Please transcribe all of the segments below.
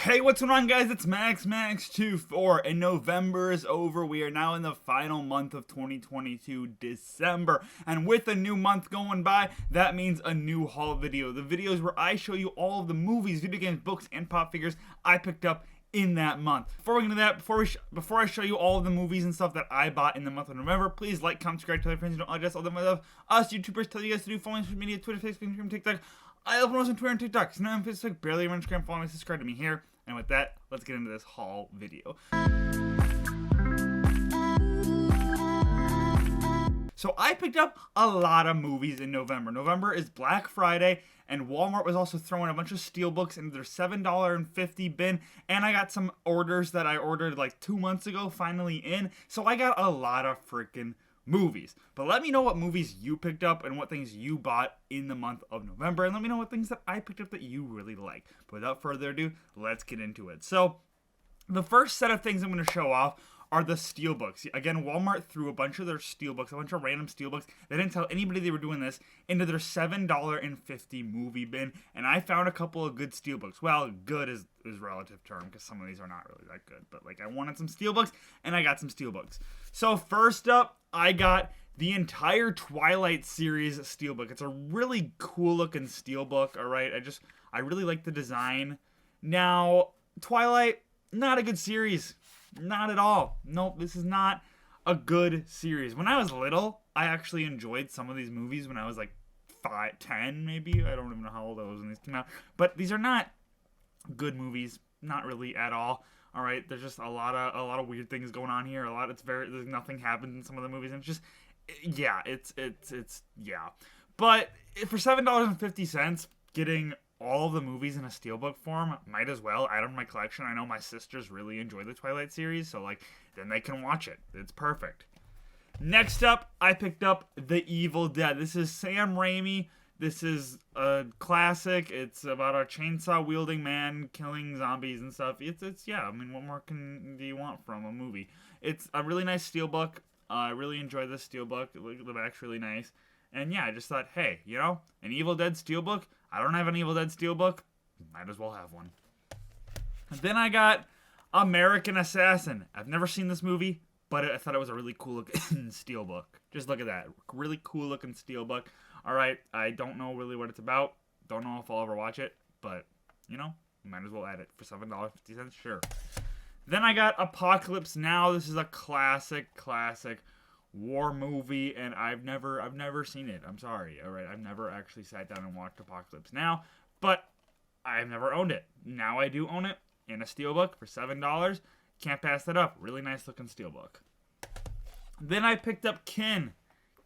Hey, what's going on, guys? It's Max24, and November is over. We are now in the final month of 2022, December, and with a new month going by, that means a new haul video. The videos where I show you all of the movies, video games, books, and pop figures I picked up in that month. Before we get into that, before I show you all of the movies and stuff that I bought in the month of November, please like, comment, subscribe, tell your friends you don't all the love. Us YouTubers tell you guys to do, follow me on social media, Twitter, Facebook, Instagram, TikTok. I love most on Twitter and TikTok. So now I'm Facebook, barely on Instagram, follow me, subscribe to me here. And with that, let's get into this haul video. So I picked up a lot of movies in November. November is Black Friday, and Walmart was also throwing a bunch of steelbooks into their $7.50 bin, and I got some orders that I ordered like 2 months ago finally in, so I got a lot of freaking movies. But let me know what movies you picked up and what things you bought in the month of November, and let me know what things that I picked up that you really like. But without further ado, let's get into it. So the first set of things I'm going to show off are the steelbooks. Again, Walmart threw a bunch of their steelbooks, a bunch of random steelbooks. They didn't tell anybody they were doing this, into their $7.50 movie bin, and I found a couple of good steelbooks. Well, good is relative term, because some of these are not really that good, but like I wanted some steelbooks, and I got some steelbooks. So first up, I got the entire Twilight series steelbook. It's a really cool looking steelbook, alright? I really like the design. Now, Twilight, not a good series. Not at all. Nope, this is not a good series. When I was little, I actually enjoyed some of these movies when I was like 5, 10 maybe. I don't even know how old I was when these came out. But these are not good movies. Not really at all. All right, there's just a lot of weird things going on here. There's nothing happens in some of the movies, and it's just, yeah, it's yeah. But for $7.50, getting all the movies in a steelbook form, might as well add them to my collection. I know my sisters really enjoy the Twilight series, so like then they can watch it. It's perfect. Next up, I picked up The Evil Dead. This is Sam Raimi. This is a classic. It's about a chainsaw wielding man killing zombies and stuff. It's yeah. I mean, what more do you want from a movie? It's a really nice steelbook. I really enjoy this steelbook. The back's really nice. And yeah, I just thought, hey, you know, an Evil Dead steelbook. I don't have an Evil Dead steelbook. Might as well have one. And then I got American Assassin. I've never seen this movie, but I thought it was a really cool looking steelbook. Just look at that. Really cool looking steelbook. Alright, I don't know really what it's about. Don't know if I'll ever watch it, but, you know, might as well add it for $7.50. Sure. Then I got Apocalypse Now. This is a classic war movie, and I've never seen it. I'm sorry. All right, I've never actually sat down and watched Apocalypse Now, but I've never owned it. Now I do own it in a steelbook for $7. Can't pass that up. Really nice looking steelbook. Then I picked up Kin.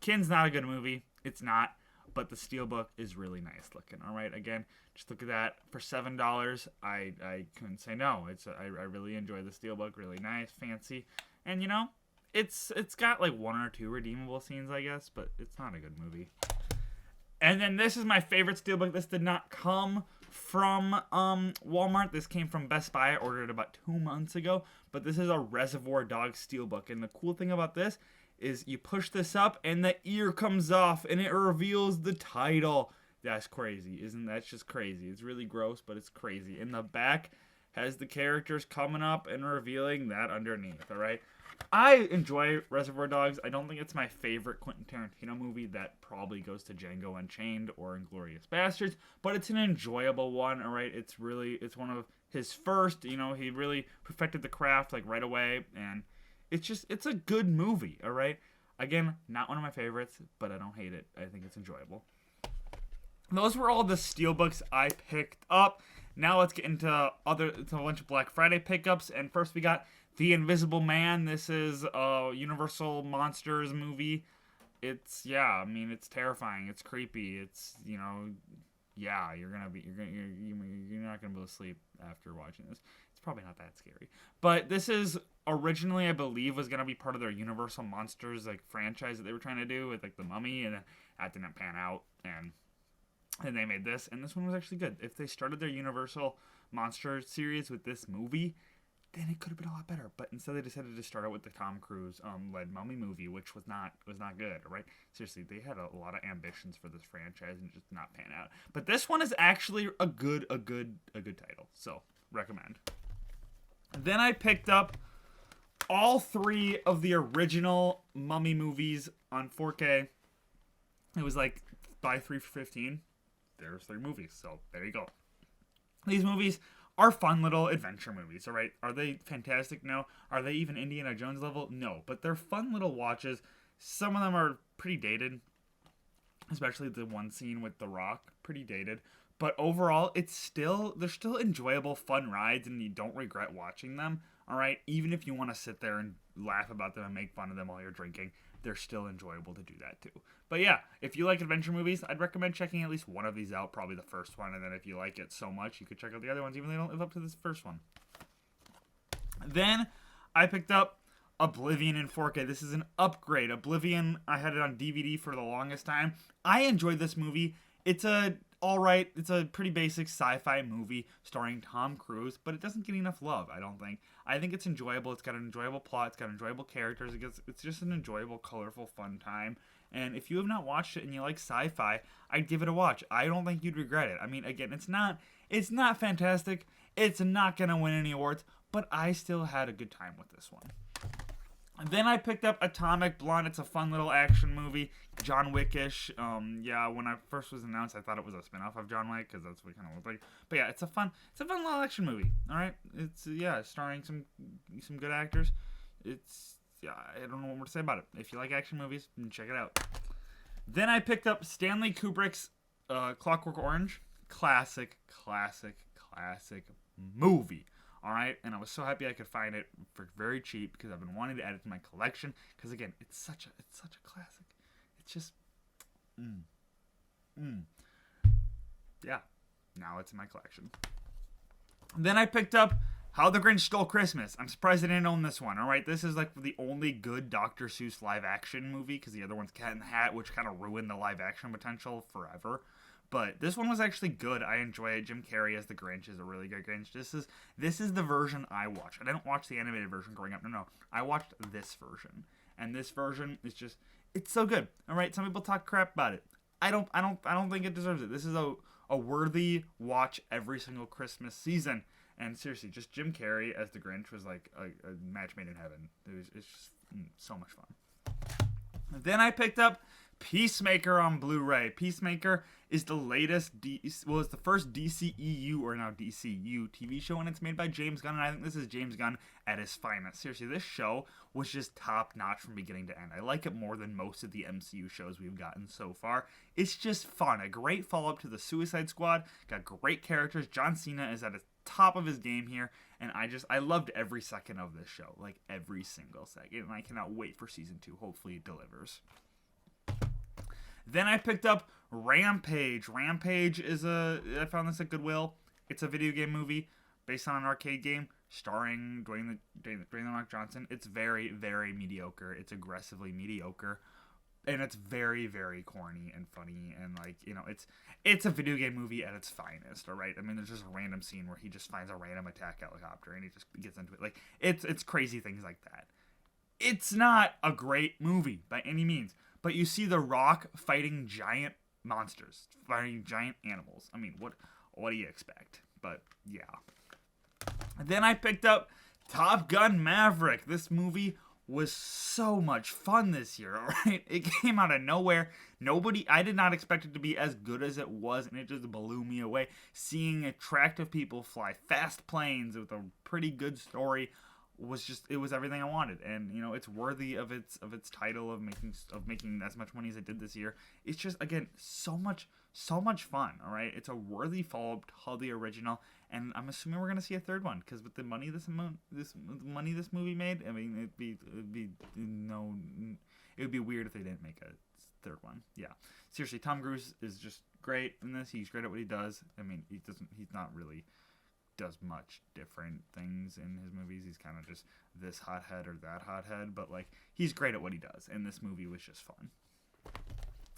Kin's not a good movie. It's not, but the steelbook is really nice looking. All right, again, just look at that for $7. I couldn't say no. I really enjoy the steelbook. Really nice, fancy, and you know, It's got like 1 or 2 redeemable scenes, I guess, but it's not a good movie. And then this is my favorite steelbook. This did not come from Walmart. This came from Best Buy. I ordered it about 2 months ago. But this is a Reservoir Dogs steelbook. And the cool thing about this is you push this up and the ear comes off and it reveals the title. That's crazy. Isn't that just crazy? It's really gross, but it's crazy. In the back has the characters coming up and revealing that underneath, all right? I enjoy Reservoir Dogs. I don't think it's my favorite Quentin Tarantino movie. That probably goes to Django Unchained or Inglourious Basterds, but it's an enjoyable one, all right? It's one of his first, you know, he really perfected the craft like right away, and it's a good movie, all right? Again, not one of my favorites, but I don't hate it. I think it's enjoyable. Those were all the steelbooks I picked up. Now let's get into a bunch of Black Friday pickups, and first we got The Invisible Man. This is a Universal Monsters movie. It's terrifying. It's creepy. It's, you know, yeah, you're not gonna be able to sleep after watching this. It's probably not that scary. But this is originally, I believe, was gonna be part of their Universal Monsters like franchise that they were trying to do with like the Mummy, and that didn't pan out, and they made this, and this one was actually good. If they started their Universal Monster series with this movie, then it could have been a lot better. But instead, they decided to start out with the Tom Cruise led Mummy movie, which was not good. Right? Seriously, they had a lot of ambitions for this franchise and just not pan out. But this one is actually a good title. So recommend. Then I picked up all 3 of the original Mummy movies on 4K. It was like buy 3 for 15. There's 3 movies, so there you go. These movies are fun little adventure movies, all right? Are they fantastic? No. Are they even Indiana Jones level? No. But they're fun little watches. Some of them are pretty dated, especially the one scene with The Rock, pretty dated. But overall, they're still enjoyable, fun rides, and you don't regret watching them, all right? Even if you want to sit there and laugh about them and make fun of them while you're drinking, they're still enjoyable to do that too. But yeah, if you like adventure movies, I'd recommend checking at least one of these out, probably the first one, and then if you like it so much, you could check out the other ones, even though they don't live up to this first one. Then I picked up Oblivion in 4K. This is an upgrade. Oblivion, I had it on DVD for the longest time. I enjoyed this movie. It's a pretty basic sci-fi movie starring Tom Cruise, but it doesn't get enough love, I don't think. I think it's enjoyable. It's got an enjoyable plot. It's got enjoyable characters. It's just an enjoyable, colorful, fun time. And if you have not watched it and you like sci-fi, I'd give it a watch. I don't think you'd regret it. I mean, again, it's not fantastic. It's not going to win any awards, but I still had a good time with this one. And then I picked up Atomic Blonde. It's a fun little action movie, John Wick-ish. Yeah, when I first was announced, I thought it was a spinoff of John Wick because that's what it kind of looked like. But yeah, it's a fun little action movie. All right, it's starring some good actors. I don't know what more to say about it. If you like action movies, check it out. Then I picked up Stanley Kubrick's Clockwork Orange. Classic movie. All right, and I was so happy I could find it for very cheap because I've been wanting to add it to my collection. Because again, it's such a classic. It's just, yeah. Now it's in my collection. Then I picked up How the Grinch Stole Christmas. I'm surprised I didn't own this one. All right, this is like the only good Dr. Seuss live action movie because the other one's Cat in the Hat, which kind of ruined the live action potential forever. But this one was actually good. I enjoy it. Jim Carrey as the Grinch is a really good Grinch. This is the version I watched. I didn't watch the animated version growing up. No. I watched this version. And this version is just, it's so good. All right, some people talk crap about it. I don't think it deserves it. This is a worthy watch every single Christmas season. And seriously, just Jim Carrey as the Grinch was like a match made in heaven. It's just so much fun. Then I picked up Peacemaker on Blu-ray. Peacemaker is the latest, it's the first DCEU, or now DCU TV show, and it's made by James Gunn, and I think this is James Gunn at his finest. Seriously, this show was just top-notch from beginning to end. I like it more than most of the MCU shows we've gotten so far. It's just fun. A great follow-up to the Suicide Squad. Got great characters. John Cena is at the top of his game here, and I loved every second of this show. Like, every single second, and I cannot wait for Season 2. Hopefully it delivers. Then I picked up Rampage. Rampage is I found this at Goodwill. It's a video game movie based on an arcade game starring Dwayne The Rock Johnson. It's very, very mediocre. It's aggressively mediocre. And it's very, very corny and funny. And, it's a video game movie at its finest, all right? I mean, there's just a random scene where he just finds a random attack helicopter and he just gets into it. It's crazy things like that. It's not a great movie by any means. But you see The Rock fighting giant monsters, fighting giant animals. I mean, what do you expect? But, yeah. Then I picked up Top Gun Maverick. This movie was so much fun this year, all right? It came out of nowhere. I did not expect it to be as good as it was, and it just blew me away. Seeing attractive people fly fast planes with a pretty good story it was everything I wanted, and it's worthy of its title of making as much money as it did this year. It's just, again, so much fun. All right, it's a worthy follow-up to the original, and I'm assuming we're gonna see a third one because with the money this movie made, I mean, it would be weird if they didn't make a third one. Yeah, seriously, Tom Cruise is just great in this. He's great at what he does. I mean, he's not really does much different things in his movies. He's kind of just this hothead or that hothead, but he's great at what he does, and this movie was just fun.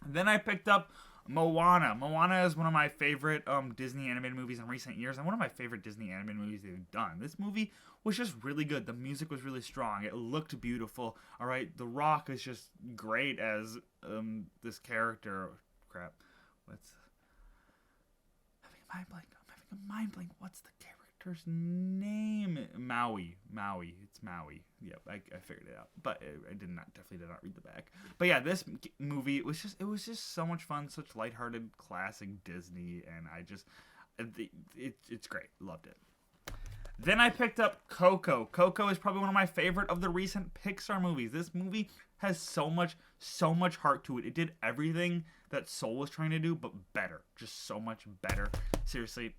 Then I picked up Moana. Moana is one of my favorite Disney animated movies in recent years, and one of my favorite Disney animated movies they've done. This movie was just really good. The music was really strong. It looked beautiful. All right, The Rock is just great as this character. Crap, I'm having a mind blank. What's the character? actor's name? Maui. It's Maui. Yep, I figured it out. But I definitely did not read the back. But yeah, this movie, it was just so much fun, such lighthearted, classic Disney, and it's great. Loved it. Then I picked up Coco. Coco is probably one of my favorite of the recent Pixar movies. This movie has so much heart to it. It did everything that Soul was trying to do, but better. Just so much better. Seriously,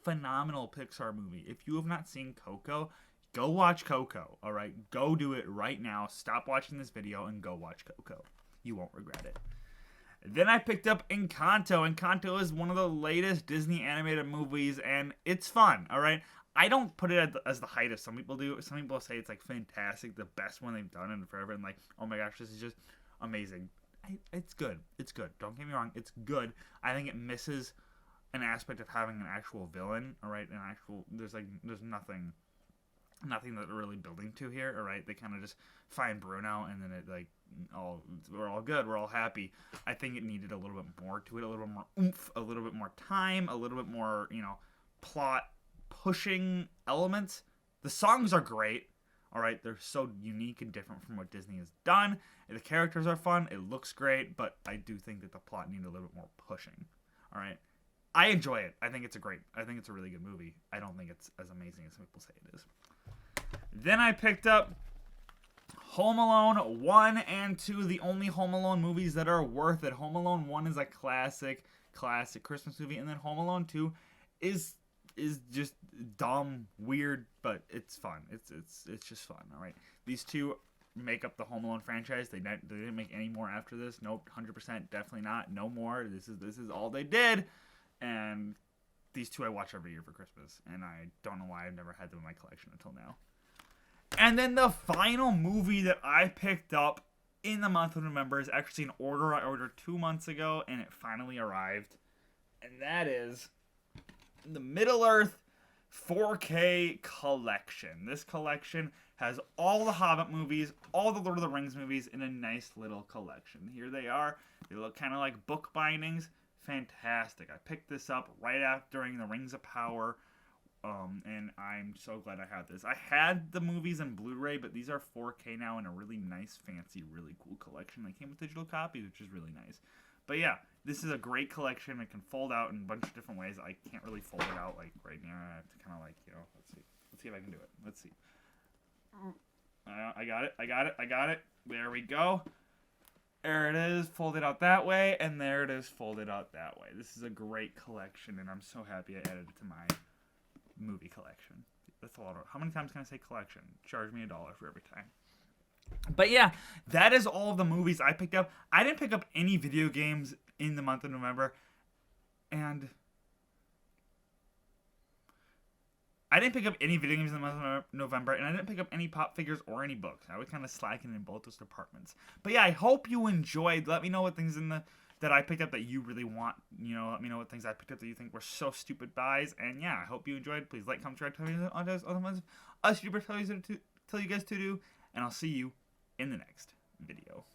phenomenal Pixar movie. If you have not seen Coco, go watch Coco, all right? Go do it right now. Stop watching this video and go watch Coco. You won't regret it. Then I picked up Encanto. Encanto is one of the latest Disney animated movies, and it's fun, all right? I don't put it as the height as some people do. Some people say it's, like, fantastic, the best one they've done in forever, and, like, oh my gosh, this is just amazing. It's good. It's good. Don't get me wrong. It's good. I think it misses an aspect of having an actual villain, all right? There's nothing that they're really building to here, all right? They kind of just find Bruno, and then we're all good, we're all happy. I think it needed a little bit more to it, a little bit more oomph, a little bit more time, a little bit more, plot pushing elements. The songs are great, all right? They're so unique and different from what Disney has done. The characters are fun, it looks great, but I do think that the plot needed a little bit more pushing, all right? I enjoy it. I think it's a really good movie. I don't think it's as amazing as some people say it is. Then I picked up Home Alone 1 and 2, the only Home Alone movies that are worth it. Home Alone 1 is a classic Christmas movie, and then Home Alone 2 is just dumb, weird, but it's fun. It's just fun, all right? These two make up the Home Alone franchise. They didn't make any more after this. Nope, 100%, definitely not. No more. This is all they did, and these two I watch every year for Christmas, and I don't know why I've never had them in my collection until now. And then the final movie that I picked up in the month of November is actually an order I ordered 2 months ago, and it finally arrived. And that is the Middle-earth 4K collection. This collection has all the Hobbit movies, all the Lord of the Rings movies in a nice little collection. Here they are. They look kind of like book bindings. Fantastic. I picked this up right after during the Rings of Power. And I'm so glad I had this. I had the movies in Blu-ray, but these are 4K now in a really nice, fancy, really cool collection. They came with digital copies, which is really nice. But yeah, this is a great collection. It can fold out in a bunch of different ways. I can't really fold it out like right now. I have to kind of let's see if I can do it. Let's see. I got it. There we go. There it is, folded out that way, and there it is, folded out that way. This is a great collection, and I'm so happy I added it to my movie collection. That's a lot of... How many times can I say collection? Charge me $1 for every time. But yeah, that is all of the movies I picked up. I didn't pick up any video games in the month of November. And... I didn't pick up any video games in the month of November, and I didn't pick up any pop figures or any books. I was kind of slacking in both those departments. But yeah, I hope you enjoyed. Let me know what things that I picked up that you really want. Let me know what things I picked up that you think were so stupid buys. And yeah, I hope you enjoyed. Please like, comment, share, tell me us stupid tell you guys to do. And I'll see you in the next video.